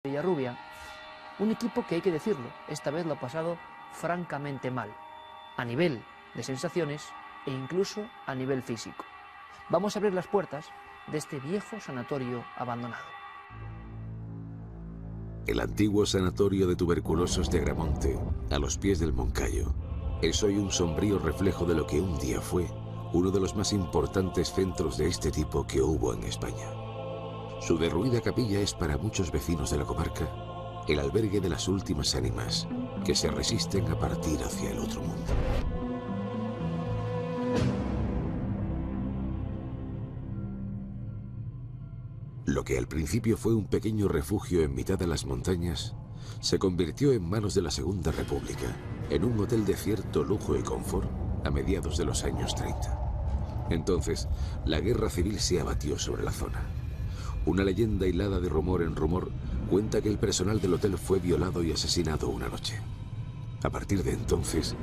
Villarrubia, un equipo que hay que decirlo, esta vez lo ha pasado francamente mal, a nivel de sensaciones e incluso a nivel físico. Vamos a abrir las puertas de este viejo sanatorio abandonado. El antiguo sanatorio de tuberculosos de Agramonte, a los pies del Moncayo, es hoy un sombrío reflejo de lo que un día fue uno de los más importantes centros de este tipo que hubo en España. Su derruida capilla es para muchos vecinos de la comarca el albergue de las últimas ánimas que se resisten a partir hacia el otro mundo. Lo que al principio fue un pequeño refugio en mitad de las montañas se convirtió en manos de la Segunda República en un hotel de cierto lujo y confort a mediados de los años 30. Entonces, la guerra civil se abatió sobre la zona. Una leyenda hilada de rumor en rumor cuenta que el personal del hotel fue violado y asesinado una noche. A partir de entonces,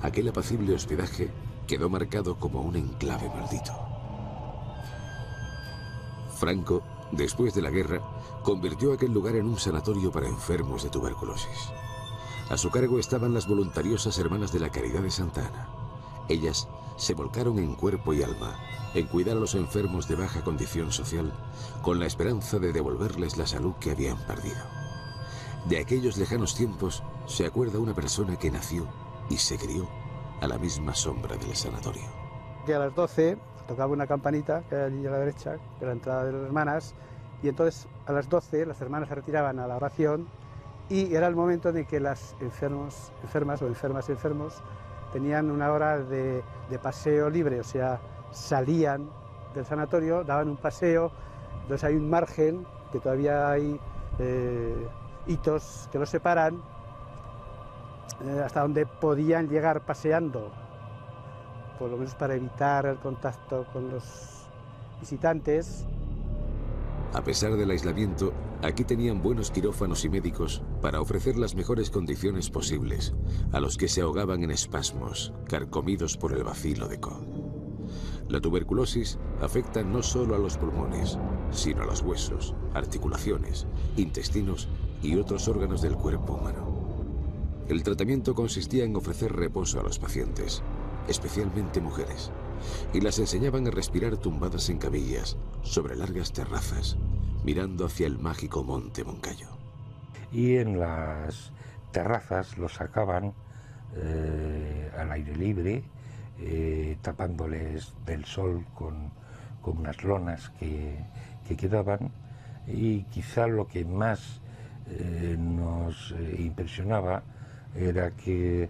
aquel apacible hospedaje quedó marcado como un enclave maldito. Franco, después de la guerra, convirtió aquel lugar en un sanatorio para enfermos de tuberculosis. A su cargo estaban las voluntariosas Hermanas de la Caridad de Santa Ana. Ellas se volcaron en cuerpo y alma en cuidar a los enfermos de baja condición social con la esperanza de devolverles la salud que habían perdido. De aquellos lejanos tiempos se acuerda una persona que nació y se crió a la misma sombra del sanatorio. Que a las 12 tocaba una campanita que hay allí a la derecha, que era la entrada de las hermanas, y entonces a las 12 las hermanas se retiraban a la oración y era el momento en que las enfermas o enfermos tenían una hora de paseo libre, o sea, salían del sanatorio, daban un paseo, entonces hay un margen, que todavía hay hitos que los separan, hasta donde podían llegar paseando, por lo menos para evitar el contacto con los visitantes. A pesar del aislamiento, aquí tenían buenos quirófanos y médicos para ofrecer las mejores condiciones posibles a los que se ahogaban en espasmos, carcomidos por el bacilo de Koch. La tuberculosis afecta no solo a los pulmones, sino a los huesos, articulaciones, intestinos y otros órganos del cuerpo humano. El tratamiento consistía en ofrecer reposo a los pacientes, especialmente mujeres, y las enseñaban a respirar tumbadas en camillas, sobre largas terrazas, mirando hacia el mágico monte Moncayo. Y en las terrazas los sacaban al aire libre, tapándoles del sol con unas lonas que quedaban, y quizá lo que más nos impresionaba era que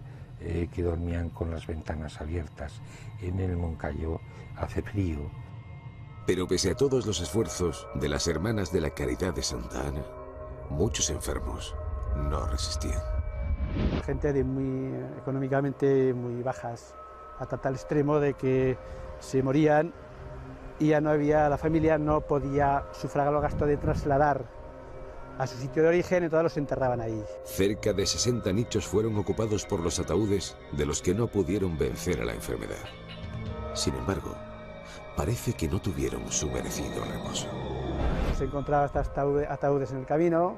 dormían con las ventanas abiertas. En el Moncayo hace frío. Pero pese a todos los esfuerzos de las Hermanas de la Caridad de Santa Ana, muchos enfermos no resistían. Gente económicamente muy bajas, a tal extremo de que se morían y ya no había, la familia no podía sufragar el gasto de trasladar a su sitio de origen, y todos los enterraban ahí. Cerca de 60 nichos fueron ocupados por los ataúdes de los que no pudieron vencer a la enfermedad. Sin embargo, parece que no tuvieron su merecido reposo. Se encontraban hasta ataúdes en el camino,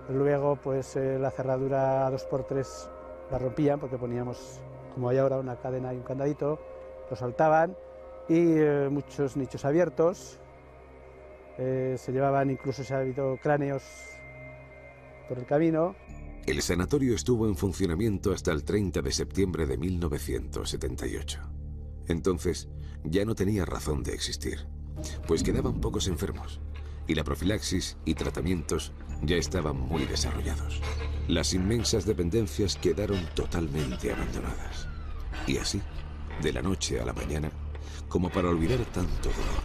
luego pues la cerradura 2x3 la rompían porque poníamos, como hay ahora, una cadena y un candadito, lo saltaban, y muchos nichos abiertos. Se llevaban, incluso se ha habido cráneos por el camino. El sanatorio estuvo en funcionamiento hasta el 30 de septiembre de 1978. Entonces ya no tenía razón de existir, pues quedaban pocos enfermos y la profilaxis y tratamientos ya estaban muy desarrollados. Las inmensas dependencias quedaron totalmente abandonadas. Y así, de la noche a la mañana, como para olvidar tanto dolor,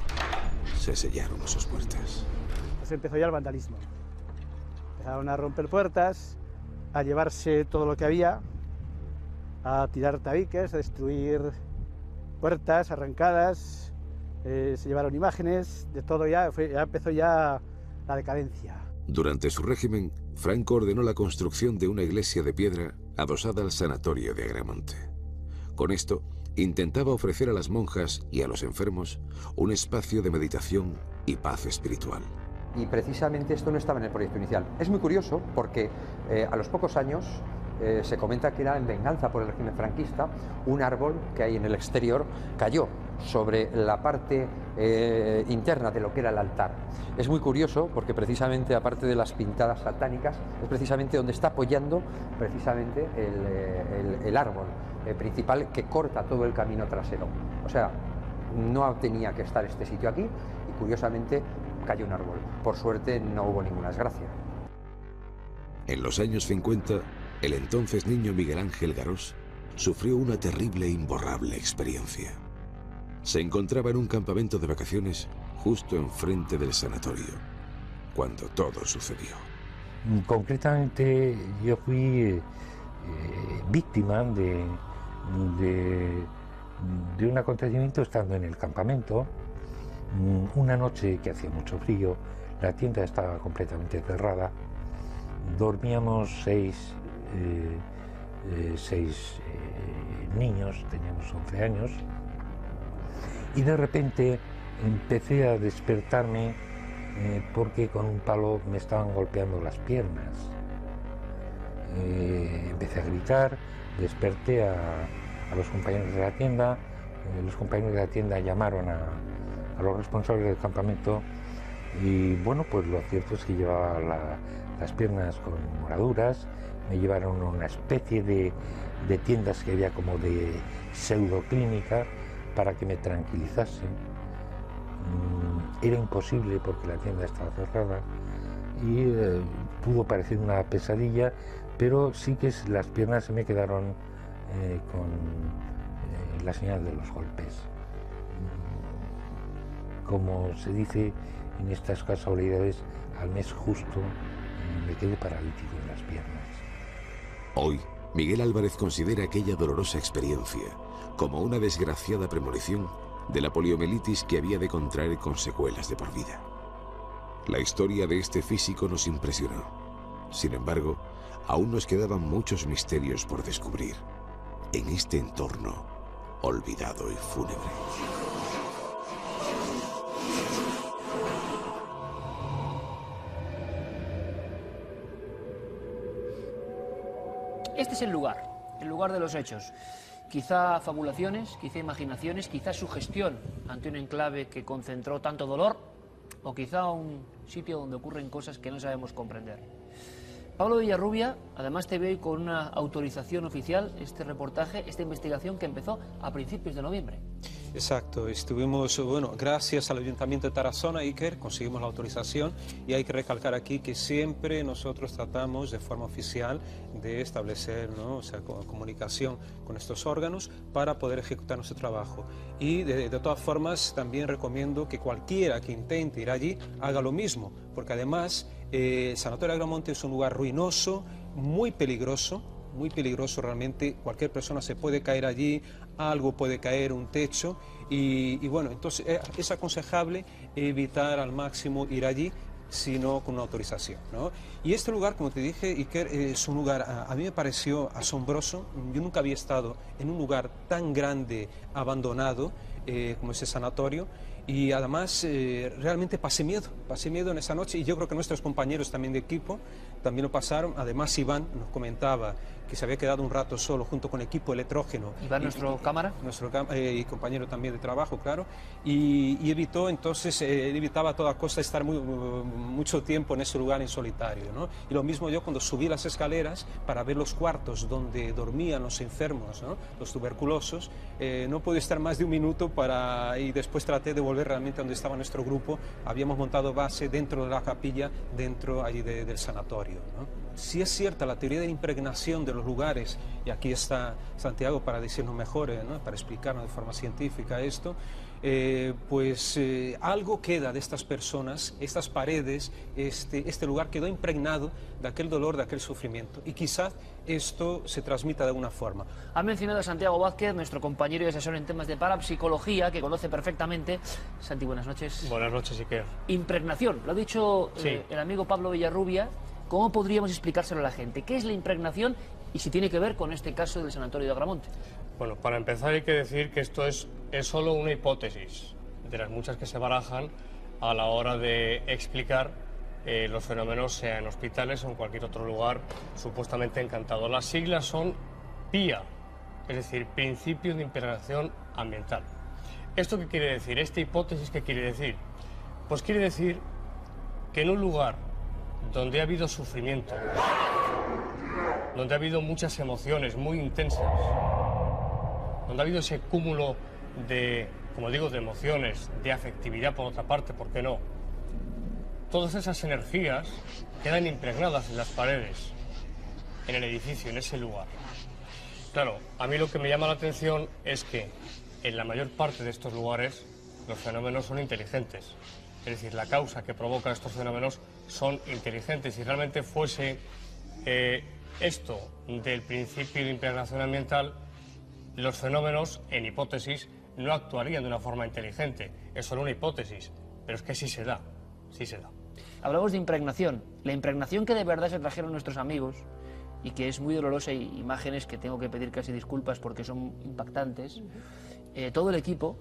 se sellaron sus puertas. Pues empezó ya el vandalismo. Empezaron a romper puertas, a llevarse todo lo que había, a tirar tabiques, a destruir puertas arrancadas, se llevaron imágenes, de todo ya empezó ya la decadencia. Durante su régimen, Franco ordenó la construcción de una iglesia de piedra adosada al sanatorio de Agramonte. Con esto, intentaba ofrecer a las monjas y a los enfermos un espacio de meditación y paz espiritual. y precisamente esto no estaba en el proyecto inicial. Es muy curioso porque a los pocos años se comenta que era en venganza por el régimen franquista, un árbol que hay en el exterior cayó sobre la parte interna de lo que era el altar. Es muy curioso porque precisamente, aparte de las pintadas satánicas, es precisamente donde está apoyando precisamente el árbol principal que corta todo el camino trasero. O sea, no tenía que estar este sitio aquí y curiosamente cayó un árbol. Por suerte no hubo ninguna desgracia. En los años 50, el entonces niño Miguel Ángel Garós sufrió una terrible e imborrable experiencia. Se encontraba en un campamento de vacaciones justo enfrente del sanatorio, cuando todo sucedió. Concretamente, yo fui víctima de un acontecimiento estando en el campamento. Una noche que hacía mucho frío, la tienda estaba completamente cerrada, dormíamos seis niños, teníamos 11 años, y de repente empecé a despertarme porque con un palo me estaban golpeando las piernas. Empecé a gritar, desperté a los compañeros de la tienda, los compañeros de la tienda llamaron a los responsables del campamento y bueno, pues lo cierto es que llevaba las piernas con moraduras, me llevaron a una especie de tiendas que había como de pseudoclínica para que me tranquilizasen. Era imposible porque la tienda estaba cerrada y pudo parecer una pesadilla, pero sí que las piernas se me quedaron con la señal de los golpes. Como se dice en estas casualidades, al mes justo me quedé paralítico en las piernas. Hoy, Miguel Álvarez considera aquella dolorosa experiencia como una desgraciada premonición de la poliomielitis que había de contraer con secuelas de por vida. La historia de este físico nos impresionó. Sin embargo, aún nos quedaban muchos misterios por descubrir en este entorno olvidado y fúnebre. Este es el lugar de los hechos. Quizá fabulaciones, quizá imaginaciones, quizá sugestión ante un enclave que concentró tanto dolor, o quizá un sitio donde ocurren cosas que no sabemos comprender. Pablo Villarrubia, además te veo hoy con una autorización oficial, este reportaje, esta investigación que empezó a principios de noviembre. Exacto, estuvimos, bueno, gracias al Ayuntamiento de Tarazona, Iker, conseguimos la autorización y hay que recalcar aquí que siempre nosotros tratamos de forma oficial de establecer, ¿no? O sea, comunicación con estos órganos para poder ejecutar nuestro trabajo. Y de todas formas también recomiendo que cualquiera que intente ir allí haga lo mismo, porque además el Sanatorio Agramonte es un lugar ruinoso, muy peligroso realmente. Cualquier persona se puede caer allí, algo puede caer, un techo, y bueno, entonces es aconsejable evitar al máximo ir allí, sino con una autorización, ¿no? Y este lugar, como te dije, Iker, es un lugar, a mí me pareció asombroso. Yo nunca había estado en un lugar tan grande, abandonado, como ese sanatorio. Y además realmente pasé miedo en esa noche, y yo creo que nuestros compañeros también de equipo también lo pasaron. Además Iván nos comentaba que se había quedado un rato solo junto con equipo electrógeno. Iván, nuestro cámara. Y compañero también de trabajo, claro, y evitó entonces, evitaba a toda costa estar mucho tiempo en ese lugar en solitario, ¿no? Y lo mismo yo cuando subí las escaleras para ver los cuartos donde dormían los enfermos, ¿no? Los tuberculosos, no pude estar más de un minuto y después traté de volver realmente a donde estaba nuestro grupo. Habíamos montado base dentro de la capilla, dentro allí del sanatorio, ¿no? Si es cierta la teoría de la impregnación de los lugares, y aquí está Santiago para decirnos mejor, ¿no? Para explicarnos de forma científica esto, pues algo queda de estas personas, estas paredes, este lugar quedó impregnado de aquel dolor, de aquel sufrimiento, y quizás esto se transmita de alguna forma. Ha mencionado a Santiago Vázquez, nuestro compañero y asesor en temas de parapsicología, que conoce perfectamente. Santi, buenas noches. Buenas noches, Iker. Impregnación, lo ha dicho sí. El amigo Pablo Villarrubia. ¿Cómo podríamos explicárselo a la gente? ¿Qué es la impregnación y si tiene que ver con este caso del Sanatorio de Agramonte? Bueno, para empezar hay que decir que esto es solo una hipótesis de las muchas que se barajan a la hora de explicar los fenómenos, sea en hospitales o en cualquier otro lugar supuestamente encantado. Las siglas son PIA, es decir, Principio de Impregnación Ambiental. ¿Esto qué quiere decir? ¿Esta hipótesis qué quiere decir? Pues quiere decir que en un lugar donde ha habido sufrimiento, donde ha habido muchas emociones muy intensas, donde ha habido ese cúmulo de, como digo, de emociones, de afectividad por otra parte, ¿por qué no? Todas esas energías quedan impregnadas en las paredes, en el edificio, en ese lugar. Claro, a mí lo que me llama la atención es que en la mayor parte de estos lugares los fenómenos son inteligentes. Es decir, la causa que provoca estos fenómenos son inteligentes. Si realmente fuese esto del principio de impregnación ambiental, los fenómenos, en hipótesis, no actuarían de una forma inteligente. Es solo una hipótesis, pero es que sí se da, sí se da. Hablamos de impregnación, la impregnación que de verdad se trajeron nuestros amigos y que es muy dolorosa, y imágenes que tengo que pedir casi disculpas porque son impactantes. Todo el equipo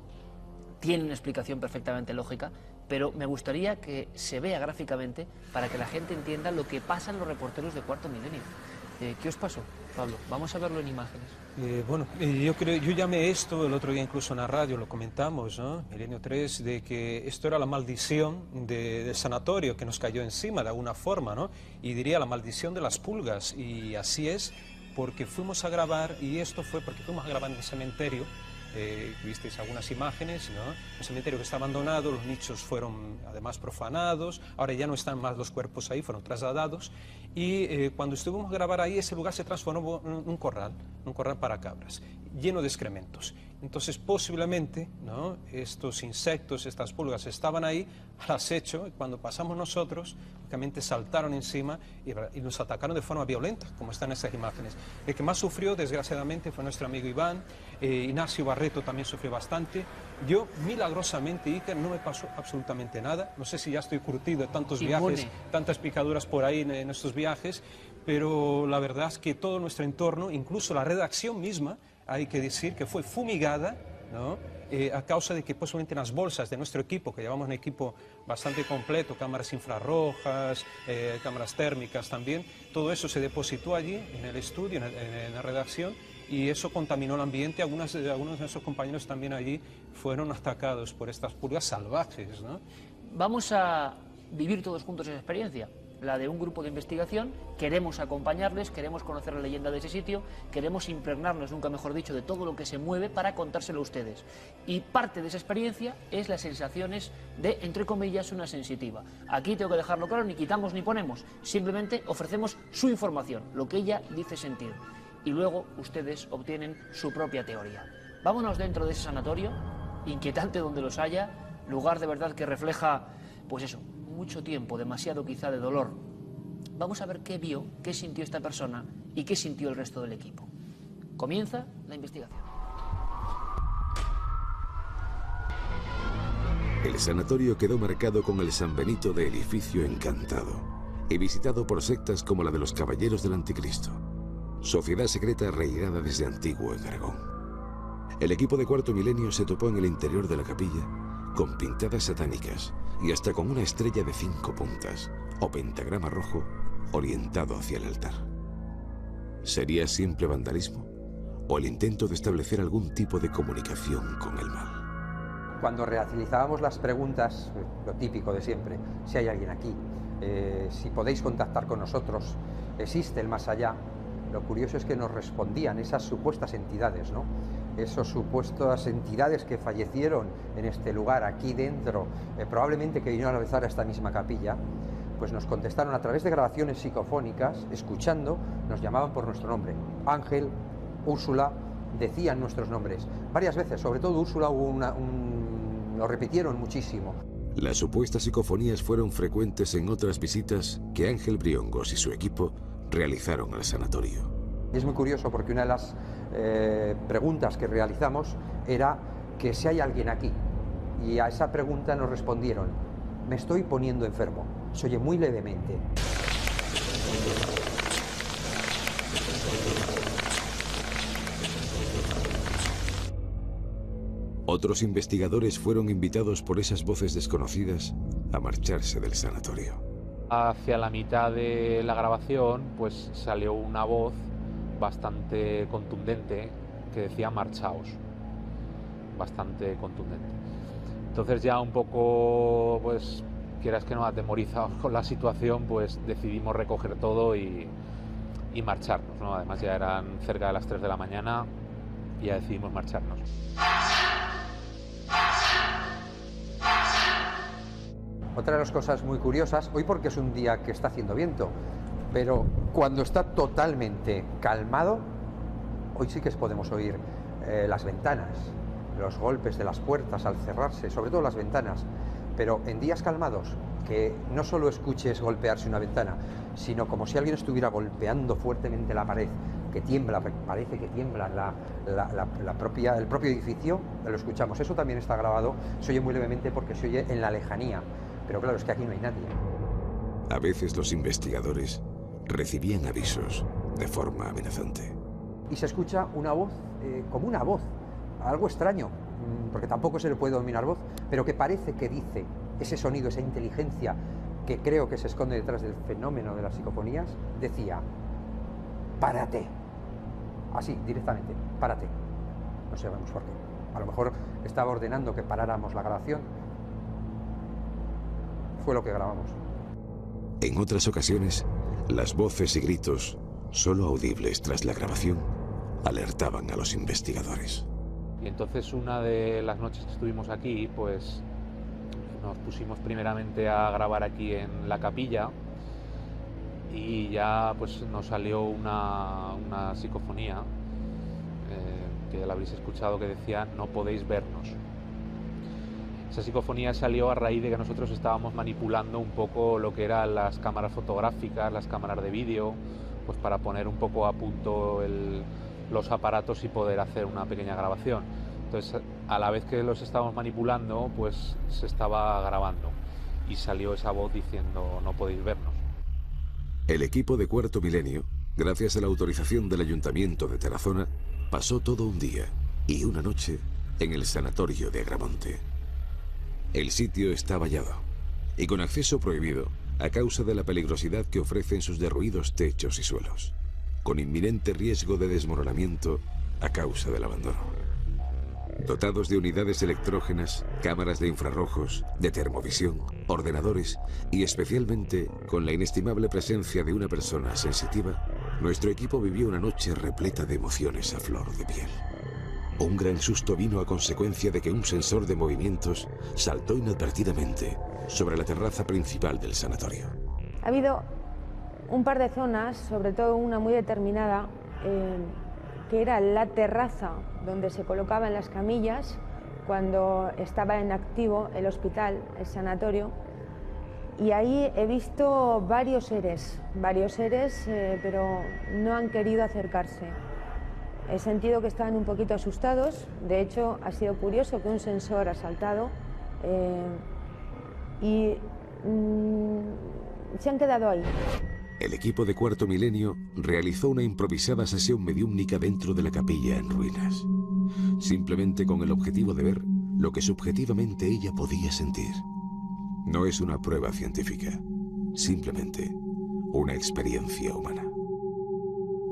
tiene una explicación perfectamente lógica, pero me gustaría que se vea gráficamente para que la gente entienda lo que pasan los reporteros de Cuarto Milenio. ¿Qué os pasó, Pablo? Vamos a verlo en imágenes. Yo llamé esto el otro día incluso en la radio, lo comentamos, ¿no? Milenio 3, de que esto era la maldición del sanatorio que nos cayó encima de alguna forma, ¿no? Y diría la maldición de las pulgas, y así es, porque fuimos a grabar, y esto fue porque fuimos a grabar en el cementerio. Visteis algunas imágenes, ¿no? Un cementerio que está abandonado, los nichos fueron además profanados, ahora ya no están más los cuerpos ahí, fueron trasladados, y cuando estuvimos a grabar ahí, ese lugar se transformó en un corral para cabras, lleno de excrementos. Entonces, posiblemente, ¿no?, estos insectos, estas pulgas estaban ahí al acecho, y cuando pasamos nosotros, lógicamente saltaron encima y nos atacaron de forma violenta, como están en esas imágenes. El que más sufrió, desgraciadamente, fue nuestro amigo Iván. Ignacio Barreto también sufrió bastante. Yo, milagrosamente, Iker, no me pasó absolutamente nada. No sé si ya estoy curtido de tantos viajes, tantas picaduras por ahí en estos viajes, pero la verdad es que todo nuestro entorno, incluso la redacción misma, hay que decir que fue fumigada, ¿no?, a causa de que posiblemente en las bolsas de nuestro equipo, que llevamos un equipo bastante completo, cámaras infrarrojas, cámaras térmicas también, todo eso se depositó allí en el estudio, en la redacción, y eso contaminó el ambiente. Algunos de nuestros compañeros también allí fueron atacados por estas pulgas salvajes, ¿no? Vamos a vivir todos juntos esa experiencia, la de un grupo de investigación. Queremos acompañarles, queremos conocer la leyenda de ese sitio, queremos impregnarnos, nunca mejor dicho, de todo lo que se mueve para contárselo a ustedes. Y parte de esa experiencia es las sensaciones de, entre comillas, una sensitiva. Aquí tengo que dejarlo claro, ni quitamos ni ponemos, simplemente ofrecemos su información, lo que ella dice sentir. Y luego ustedes obtienen su propia teoría. Vámonos dentro de ese sanatorio, inquietante donde los haya, lugar de verdad que refleja, pues eso, mucho tiempo, demasiado quizá, de dolor. Vamos a ver qué vio, qué sintió esta persona y qué sintió el resto del equipo. Comienza la investigación. El sanatorio quedó marcado con el San Benito de edificio encantado y visitado por sectas como la de los Caballeros del Anticristo, sociedad secreta arraigada desde antiguo en Aragón. El equipo de Cuarto Milenio se topó en el interior de la capilla con pintadas satánicas y hasta con una estrella de 5 puntas o pentagrama rojo orientado hacia el altar. ¿Sería simple vandalismo o el intento de establecer algún tipo de comunicación con el mal? Cuando realizábamos las preguntas, lo típico de siempre, si hay alguien aquí, si podéis contactar con nosotros, existe el más allá, lo curioso es que nos respondían esas supuestas entidades, ¿no? Esas supuestas entidades que fallecieron en este lugar, aquí dentro, probablemente que vinieron a rezar a esta misma capilla, pues nos contestaron a través de grabaciones psicofónicas, escuchando, nos llamaban por nuestro nombre. Ángel, Úrsula, decían nuestros nombres. Varias veces, sobre todo Úrsula, lo repitieron muchísimo. Las supuestas psicofonías fueron frecuentes en otras visitas que Ángel Briongos y su equipo realizaron al sanatorio. Y es muy curioso porque una de las preguntas que realizamos era que si hay alguien aquí. Y a esa pregunta nos respondieron: me estoy poniendo enfermo. Se oye muy levemente. Otros investigadores fueron invitados por esas voces desconocidas a marcharse del sanatorio. Hacia la mitad de la grabación, pues salió una voz bastante contundente que decía marchaos, bastante contundente. Entonces ya un poco, pues quieras que no, atemorizados con la situación, pues decidimos recoger todo y marcharnos, ¿no? Además ya eran cerca de las 3 de la mañana y ya decidimos marcharnos. Otra de las cosas muy curiosas, hoy porque es un día que está haciendo viento, pero cuando está totalmente calmado, hoy sí que podemos oír las ventanas, los golpes de las puertas al cerrarse, sobre todo las ventanas. Pero en días calmados, que no solo escuches golpearse una ventana, sino como si alguien estuviera golpeando fuertemente la pared, que tiembla, parece que tiembla el propio edificio, lo escuchamos. Eso también está grabado, se oye muy levemente porque se oye en la lejanía, pero claro, es que aquí no hay nadie. A veces los investigadores recibían avisos de forma amenazante. Y se escucha una voz, como una voz, algo extraño, porque tampoco se le puede dominar voz, pero que parece que dice ese sonido, esa inteligencia que creo que se esconde detrás del fenómeno de las psicofonías, decía, párate. Así, directamente, párate. No sabemos por qué. A lo mejor estaba ordenando que paráramos la grabación. Fue lo que grabamos. En otras ocasiones, las voces y gritos, solo audibles tras la grabación, alertaban a los investigadores. Y entonces una de las noches que estuvimos aquí, pues nos pusimos primeramente a grabar aquí en la capilla y ya pues nos salió una psicofonía que ya la habréis escuchado, que decía no podéis vernos. Esa psicofonía salió a raíz de que nosotros estábamos manipulando un poco lo que eran las cámaras fotográficas, las cámaras de vídeo, pues para poner un poco a punto los aparatos y poder hacer una pequeña grabación. Entonces, a la vez que los estábamos manipulando, pues se estaba grabando y salió esa voz diciendo no podéis vernos. El equipo de Cuarto Milenio, gracias a la autorización del Ayuntamiento de Tarazona, pasó todo un día y una noche en el sanatorio de Agramonte. El sitio está vallado y con acceso prohibido a causa de la peligrosidad que ofrecen sus derruidos techos y suelos, con inminente riesgo de desmoronamiento a causa del abandono. Dotados de unidades electrógenas, cámaras de infrarrojos, de termovisión, ordenadores y especialmente con la inestimable presencia de una persona sensitiva, nuestro equipo vivió una noche repleta de emociones a flor de piel. Un gran susto vino a consecuencia de que un sensor de movimientos saltó inadvertidamente sobre la terraza principal del sanatorio. Ha habido un par de zonas, sobre todo una muy determinada, que era la terraza donde se colocaban las camillas cuando estaba en activo el hospital, el sanatorio, y ahí he visto varios seres, pero no han querido acercarse. He sentido que estaban un poquito asustados. De hecho, ha sido curioso que un sensor ha saltado y se han quedado ahí. El equipo de Cuarto Milenio realizó una improvisada sesión mediúmnica dentro de la capilla en ruinas, simplemente con el objetivo de ver lo que subjetivamente ella podía sentir. No es una prueba científica, simplemente una experiencia humana.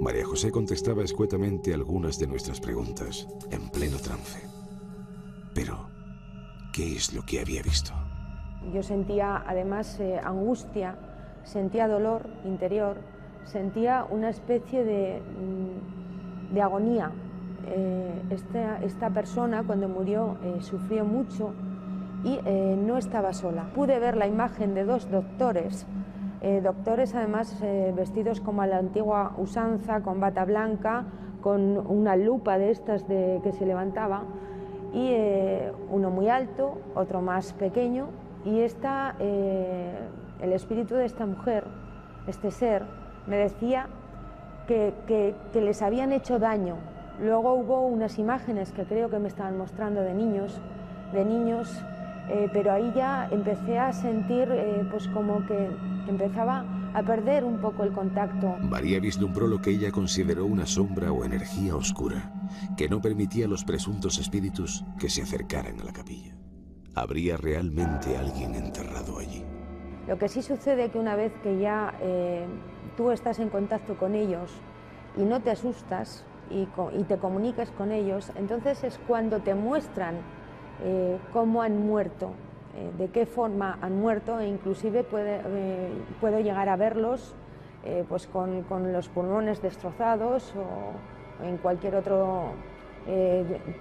María José contestaba escuetamente algunas de nuestras preguntas, en pleno trance. Pero, ¿qué es lo que había visto? Yo sentía además angustia, sentía dolor interior, sentía una especie de agonía. Esta persona cuando murió sufrió mucho y no estaba sola. Pude ver la imagen de dos doctores, además vestidos como a la antigua usanza, con bata blanca, con una lupa de estas que se levantaba, y uno muy alto, otro más pequeño, y el espíritu de esta mujer, este ser, me decía que les habían hecho daño. Luego hubo unas imágenes que creo que me estaban mostrando de niños, pero ahí ya empecé a sentir pues como que empezaba a perder un poco el contacto. María vislumbró lo que ella consideró una sombra o energía oscura, que no permitía a los presuntos espíritus que se acercaran a la capilla. ¿Habría realmente alguien enterrado allí? Lo que sí sucede es que una vez que ya tú estás en contacto con ellos y no te asustas y te comunicas con ellos, entonces es cuando te muestran cómo han muerto, de qué forma han muerto, e inclusive puedo llegar a verlos pues con los pulmones destrozados o en cualquier otro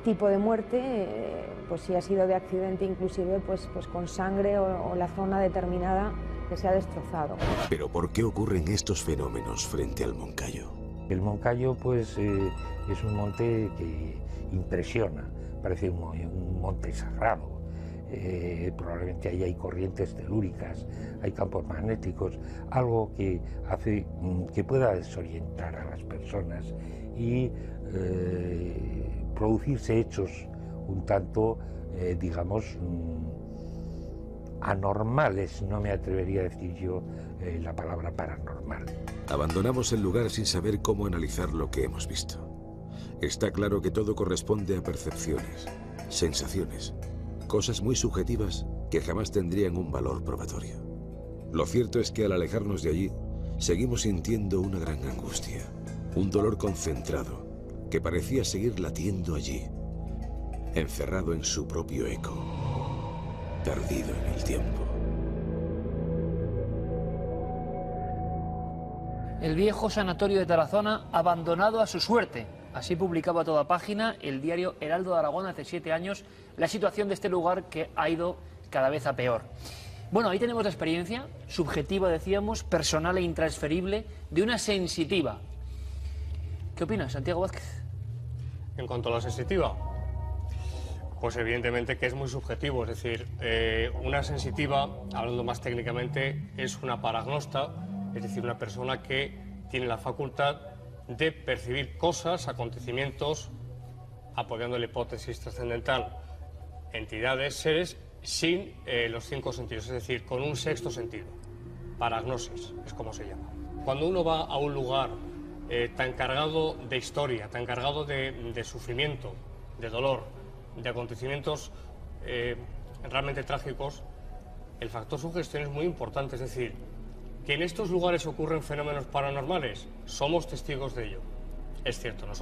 tipo de muerte, pues si ha sido de accidente, inclusive pues con sangre o la zona determinada que se ha destrozado. ¿Pero por qué ocurren estos fenómenos frente al Moncayo? El Moncayo pues es un monte que impresiona, parece un monte sagrado. Probablemente ahí hay corrientes telúricas, hay campos magnéticos, algo que hace que pueda desorientar a las personas y producirse hechos un tanto, digamos, anormales. No me atrevería a decir yo la palabra paranormal. Abandonamos el lugar sin saber cómo analizar lo que hemos visto. Está claro que todo corresponde a percepciones, sensaciones, cosas muy subjetivas que jamás tendrían un valor probatorio. Lo cierto es que al alejarnos de allí, seguimos sintiendo una gran angustia, un dolor concentrado que parecía seguir latiendo allí, encerrado en su propio eco, perdido en el tiempo. El viejo sanatorio de Tarazona abandonado a su suerte. Así publicaba a toda página el diario Heraldo de Aragón hace 7 años la situación de este lugar, que ha ido cada vez a peor. Bueno, ahí tenemos la experiencia subjetiva, decíamos, personal e intransferible de una sensitiva. ¿Qué opinas, Santiago Vázquez? En cuanto a la sensitiva, pues evidentemente que es muy subjetivo. Es decir, una sensitiva, hablando más técnicamente, es una paragnosta, es decir, una persona que tiene la facultad de percibir cosas, acontecimientos, apoyando la hipótesis trascendental, entidades, seres, sin los 5 sentidos, es decir, con un 6º sentido. Paragnosis es como se llama. Cuando uno va a un lugar tan cargado de historia, tan cargado de sufrimiento, de dolor, de acontecimientos realmente trágicos, el factor sugestión es muy importante. Es decir, que en estos lugares ocurren fenómenos paranormales, somos testigos de ello. Es cierto, nosotros